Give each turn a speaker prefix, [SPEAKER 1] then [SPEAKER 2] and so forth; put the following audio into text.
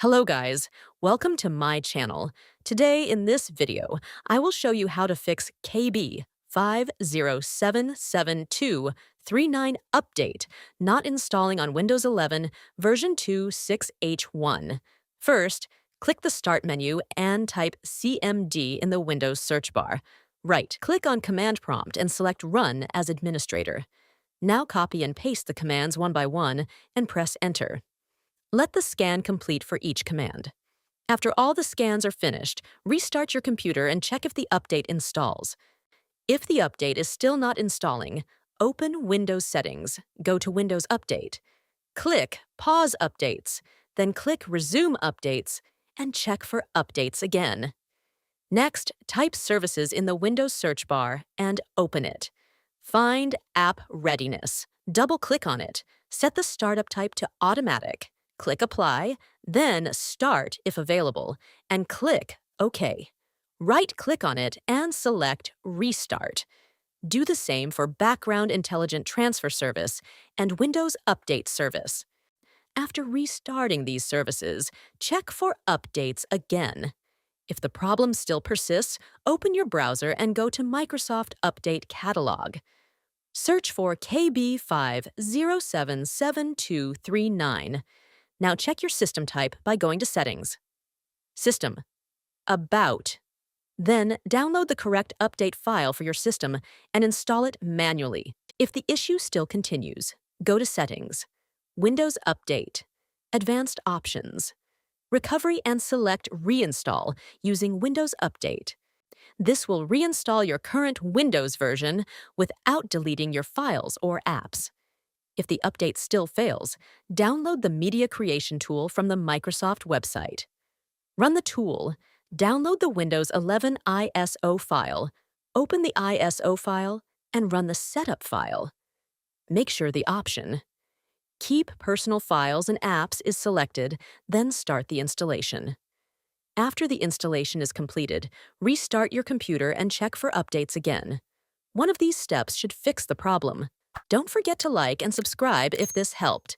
[SPEAKER 1] Hello guys, welcome to my channel. Today in this video, I will show you how to fix KB5077239 update not installing on Windows 11 version 2 6H1. First, click the Start menu and type CMD in the Windows search bar. Right-click on Command Prompt and select Run as Administrator. Now copy and paste the commands one by one and press Enter. Let the scan complete for each command. After all the scans are finished, restart your computer and check if the update installs. If the update is still not installing, open Windows Settings, go to Windows Update, click Pause Updates, then click Resume Updates, and check for updates again. Next, type Services in the Windows search bar and open it. Find App Readiness. Double-click on it. Set the startup type to Automatic. Click Apply, then Start if available, and click OK. Right-click on it and select Restart. Do the same for Background Intelligent Transfer Service and Windows Update Service. After restarting these services, check for updates again. If the problem still persists, open your browser and go to Microsoft Update Catalog. Search for KB5077239. Now check your system type by going to Settings, System, About. Then download the correct update file for your system and install it manually. If the issue still continues, go to Settings, Windows Update, Advanced Options, Recovery, and select Reinstall using Windows Update. This will reinstall your current Windows version without deleting your files or apps. If the update still fails, download the Media Creation tool from the Microsoft website. Run the tool, download the Windows 11 ISO file, open the ISO file, and run the Setup file. Make sure the option Keep Personal Files and Apps is selected, then start the installation. After the installation is completed, restart your computer and check for updates again. One of these steps should fix the problem. Don't forget to like and subscribe if this helped.